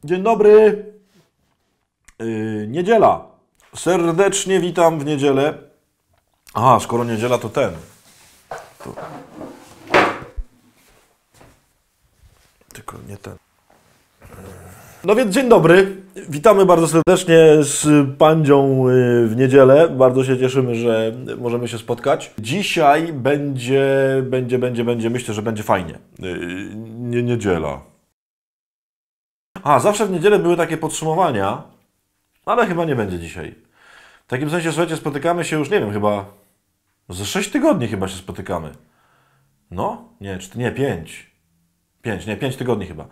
Dzień dobry. Niedziela. Serdecznie witam w niedzielę. Aha, skoro niedziela to ten. Tylko nie ten. No więc dzień dobry. Witamy bardzo serdecznie z Pandzią w niedzielę. Bardzo się cieszymy, że możemy się spotkać. Dzisiaj będzie, myślę, że będzie fajnie. Niedziela. A, zawsze w niedzielę były takie podsumowania, ale chyba nie będzie dzisiaj. W takim sensie, słuchajcie, spotykamy się już, nie wiem, chyba za 6 tygodni chyba się spotykamy. No? Nie, 5. 5 tygodni chyba.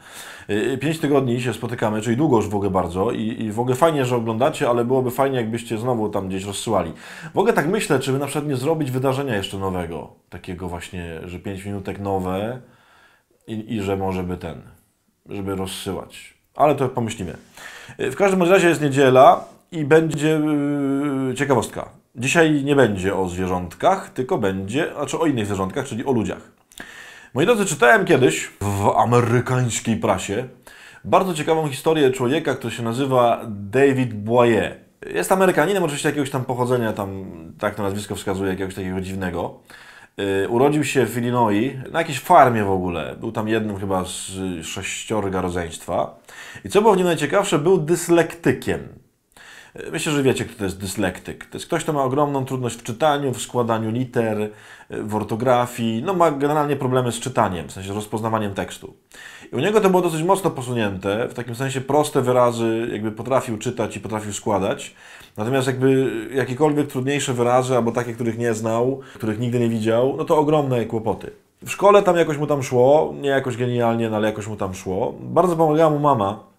5 tygodni się spotykamy, czyli długo już w ogóle bardzo i w ogóle fajnie, że oglądacie, ale byłoby fajnie, jakbyście znowu tam gdzieś rozsyłali. W ogóle tak myślę, czy by na przykład nie zrobić wydarzenia jeszcze nowego, takiego właśnie, że 5 minutek nowe i że może by żeby rozsyłać. Ale to pomyślimy. W każdym razie jest niedziela i będzie ciekawostka. Dzisiaj nie będzie o zwierzątkach, tylko będzie, o innych zwierzątkach, czyli o ludziach. Moi drodzy, czytałem kiedyś w amerykańskiej prasie bardzo ciekawą historię człowieka, który się nazywa David Bowie. Jest Amerykaninem, oczywiście jakiegoś tam pochodzenia, tak to nazwisko wskazuje, jakiegoś takiego dziwnego. Urodził się w Illinois, na jakiejś farmie w ogóle. Był tam jednym chyba z 6 rodzeństwa. I co było w nim najciekawsze, był dyslektykiem. Myślę, że wiecie, kto to jest dyslektyk. To jest ktoś, kto ma ogromną trudność w czytaniu, w składaniu liter, w ortografii. No ma generalnie problemy z czytaniem, w sensie z rozpoznawaniem tekstu. I u niego to było dosyć mocno posunięte, w takim sensie proste wyrazy jakby potrafił czytać i potrafił składać. Natomiast jakby jakiekolwiek trudniejsze wyrazy, albo takie, których nie znał, których nigdy nie widział, no to ogromne kłopoty. W szkole jakoś mu tam szło, nie jakoś genialnie, no ale jakoś mu tam szło. Bardzo pomagała mu mama.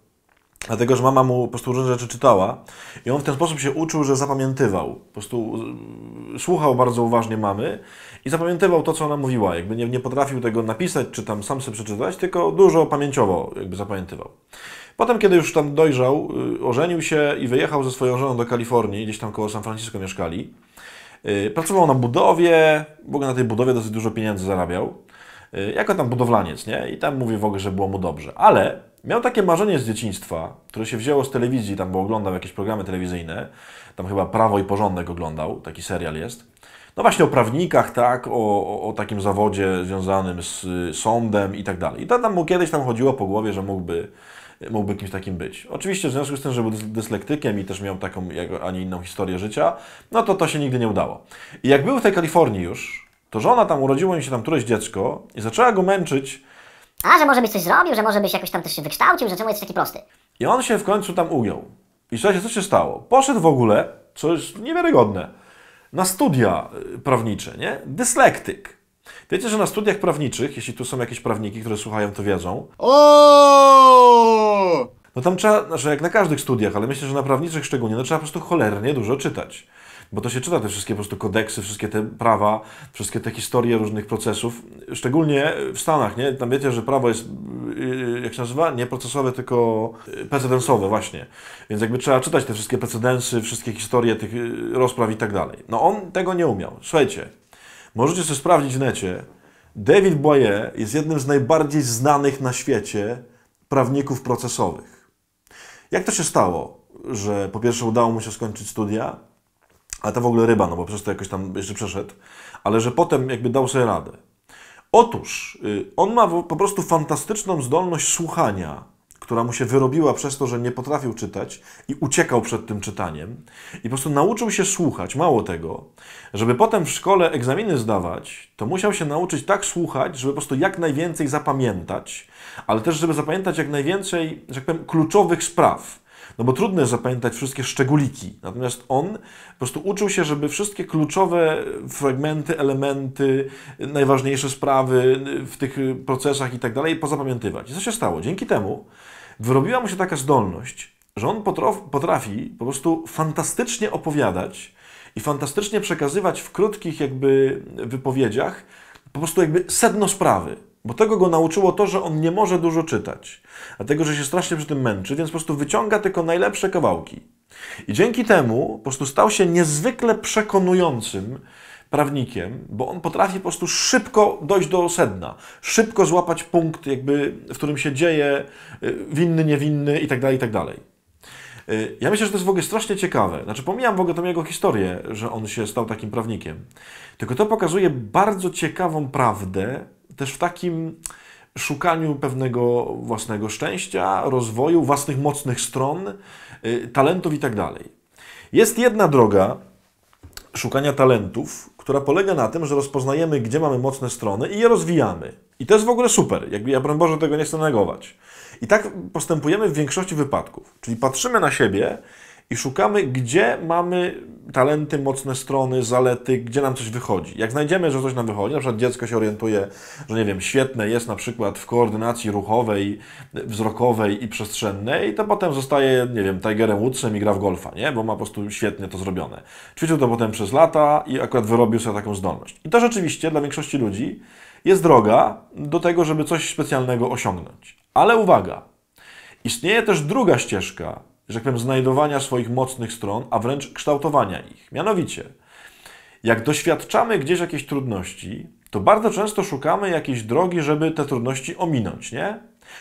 Dlatego, że mama mu po prostu różne rzeczy czytała i on w ten sposób się uczył, że zapamiętywał. Po prostu słuchał bardzo uważnie mamy i zapamiętywał to, co ona mówiła. Jakby nie potrafił tego napisać, czy tam sam sobie przeczytać, tylko dużo pamięciowo jakby zapamiętywał. Potem, kiedy już tam dojrzał, ożenił się i wyjechał ze swoją żoną do Kalifornii, gdzieś tam koło San Francisco mieszkali. Pracował na budowie, w ogóle na tej budowie dosyć dużo pieniędzy zarabiał. Jako tam budowlaniec, nie? I tam mówi w ogóle, że było mu dobrze. Ale miał takie marzenie z dzieciństwa, które się wzięło z telewizji, bo oglądał jakieś programy telewizyjne. Tam chyba Prawo i Porządek oglądał, taki serial jest. No właśnie o prawnikach, tak, o takim zawodzie związanym z sądem i tak dalej. I tam mu kiedyś chodziło po głowie, że mógłby kimś takim być. Oczywiście w związku z tym, że był dyslektykiem i też miał taką, a nie inną historię życia, no to się nigdy nie udało. I jak był w tej Kalifornii już, to żona urodziło im się któreś dziecko i zaczęła go męczyć. A, że może byś coś zrobił, że może byś jakoś tam też się wykształcił, że czemu jesteś taki prosty? I on się w końcu ugiął. I słuchajcie, co się stało? Poszedł w ogóle, co jest niewiarygodne, na studia prawnicze, nie? Dyslektyk. Wiecie, że na studiach prawniczych, jeśli tu są jakieś prawniki, które słuchają, to wiedzą. No tam trzeba, znaczy jak na każdych studiach, ale myślę, że na prawniczych szczególnie, trzeba po prostu cholernie dużo czytać. Bo to się czyta te wszystkie po prostu kodeksy, wszystkie te prawa, wszystkie te historie różnych procesów. Szczególnie w Stanach, nie? Tam wiecie, że prawo jest, jak się nazywa? Nie procesowe, tylko precedensowe właśnie. Więc jakby trzeba czytać te wszystkie precedensy, wszystkie historie tych rozpraw i tak dalej. No on tego nie umiał. Słuchajcie, możecie sobie sprawdzić w necie. David Bowie jest jednym z najbardziej znanych na świecie prawników procesowych. Jak to się stało, że po pierwsze udało mu się skończyć studia, ale to w ogóle ryba, bo przez to jakoś tam jeszcze przeszedł, ale że potem jakby dał sobie radę. Otóż on ma po prostu fantastyczną zdolność słuchania, która mu się wyrobiła przez to, że nie potrafił czytać i uciekał przed tym czytaniem. I po prostu nauczył się słuchać, mało tego, żeby potem w szkole egzaminy zdawać, to musiał się nauczyć tak słuchać, żeby po prostu jak najwięcej zapamiętać, ale też żeby zapamiętać jak najwięcej, że tak powiem, kluczowych spraw. No bo trudno jest zapamiętać wszystkie szczególiki. Natomiast on po prostu uczył się, żeby wszystkie kluczowe fragmenty, elementy, najważniejsze sprawy w tych procesach i tak dalej pozapamiętywać. I co się stało? Dzięki temu wyrobiła mu się taka zdolność, że on potrafi po prostu fantastycznie opowiadać i fantastycznie przekazywać w krótkich jakby wypowiedziach po prostu jakby sedno sprawy. Bo tego go nauczyło to, że on nie może dużo czytać. Dlatego, że się strasznie przy tym męczy, więc po prostu wyciąga tylko najlepsze kawałki. I dzięki temu po prostu stał się niezwykle przekonującym prawnikiem, bo on potrafi po prostu szybko dojść do sedna, szybko złapać punkt, jakby, w którym się dzieje, winny, niewinny i tak dalej, i tak dalej. Ja myślę, że to jest w ogóle strasznie ciekawe. Znaczy, pomijam w ogóle tą jego historię, że on się stał takim prawnikiem. Tylko to pokazuje bardzo ciekawą prawdę, też w takim szukaniu pewnego własnego szczęścia, rozwoju, własnych mocnych stron, talentów i tak dalej. Jest jedna droga szukania talentów, która polega na tym, że rozpoznajemy, gdzie mamy mocne strony i je rozwijamy. I to jest w ogóle super. Jakby ja, broń Boże, tego nie chcę negować. I tak postępujemy w większości wypadków. Czyli patrzymy na siebie i szukamy, gdzie mamy talenty, mocne strony, zalety, gdzie nam coś wychodzi. Jak znajdziemy, że coś nam wychodzi, na przykład dziecko się orientuje, że nie wiem, świetne jest na przykład w koordynacji ruchowej, wzrokowej i przestrzennej, to potem zostaje, nie wiem, Tigerem Woodsem i gra w golfa, nie? Bo ma po prostu świetnie to zrobione. Ćwiczył to potem przez lata i akurat wyrobił sobie taką zdolność. I to rzeczywiście dla większości ludzi jest droga do tego, żeby coś specjalnego osiągnąć. Ale uwaga, istnieje też druga ścieżka, że tak powiem, znajdowania swoich mocnych stron, a wręcz kształtowania ich. Mianowicie, jak doświadczamy gdzieś jakiejś trudności, to bardzo często szukamy jakiejś drogi, żeby te trudności ominąć, nie?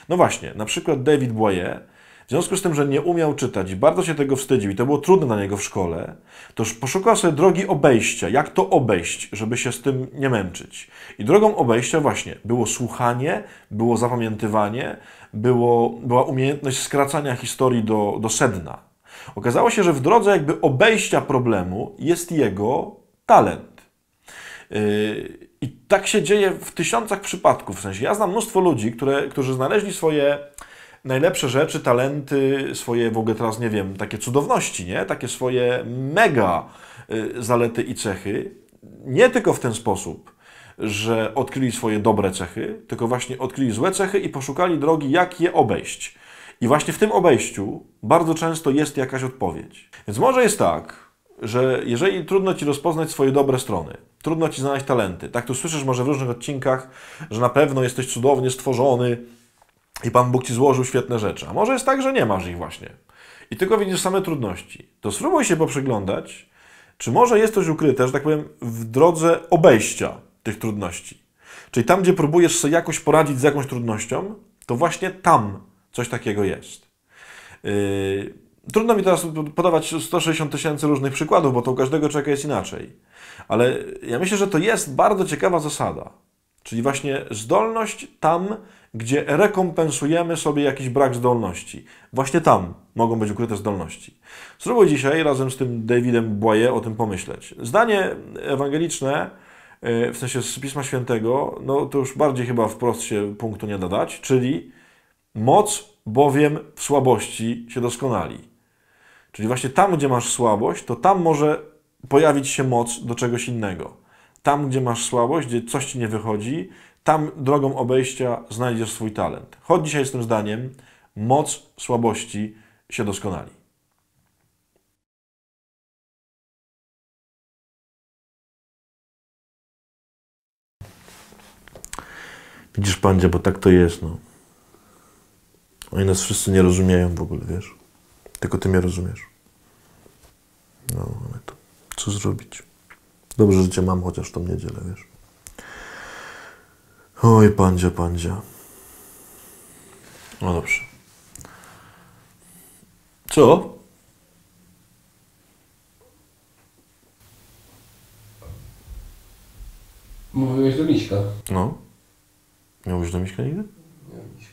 No właśnie, na przykład David Bowie, w związku z tym, że nie umiał czytać i bardzo się tego wstydził i to było trudne dla niego w szkole, to już poszukał sobie drogi obejścia, jak to obejść, żeby się z tym nie męczyć. I drogą obejścia właśnie było słuchanie, było zapamiętywanie, była umiejętność skracania historii do sedna. Okazało się, że w drodze jakby obejścia problemu jest jego talent. I tak się dzieje w tysiącach przypadków. W sensie ja znam mnóstwo ludzi, którzy znaleźli swoje najlepsze rzeczy, talenty, swoje w ogóle teraz, nie wiem, takie cudowności, nie? Takie swoje mega zalety i cechy. Nie tylko w ten sposób, że odkryli swoje dobre cechy, tylko właśnie odkryli złe cechy i poszukali drogi, jak je obejść. I właśnie w tym obejściu bardzo często jest jakaś odpowiedź. Więc może jest tak, że jeżeli trudno Ci rozpoznać swoje dobre strony, trudno Ci znaleźć talenty, tak tu słyszysz może w różnych odcinkach, że na pewno jesteś cudownie stworzony i Pan Bóg Ci złożył świetne rzeczy. A może jest tak, że nie masz ich właśnie i tylko widzisz same trudności. To spróbuj się poprzyglądać, czy może jest coś ukryte, że tak powiem, w drodze obejścia tych trudności. Czyli tam, gdzie próbujesz sobie jakoś poradzić z jakąś trudnością, to właśnie tam coś takiego jest. Trudno mi teraz podawać 160 000 różnych przykładów, bo to u każdego człowieka jest inaczej. Ale ja myślę, że to jest bardzo ciekawa zasada. Czyli właśnie zdolność tam, gdzie rekompensujemy sobie jakiś brak zdolności. Właśnie tam mogą być ukryte zdolności. Spróbuj dzisiaj razem z tym Davidem Bowie o tym pomyśleć. Zdanie ewangeliczne, w sensie z Pisma Świętego, no to już bardziej chyba wprost się punktu nie da dać, czyli moc bowiem w słabości się doskonali. Czyli właśnie tam, gdzie masz słabość, to tam może pojawić się moc do czegoś innego. Tam, gdzie masz słabość, gdzie coś Ci nie wychodzi, tam drogą obejścia znajdziesz swój talent. Chodź dzisiaj z tym zdaniem, moc słabości się doskonali. Widzisz, Pandzie, bo tak to jest, no. Oni nas wszyscy nie rozumieją w ogóle, wiesz? Tylko Ty mnie rozumiesz. No, ale to co zrobić? Dobrze, że Cię mam chociaż tą niedzielę, wiesz? Oj, Pandzia, Pandzia. No dobrze. Co? Mówiłeś do Miśka. No. Nie mówisz do Miśka nigdy? Nie, Miśka.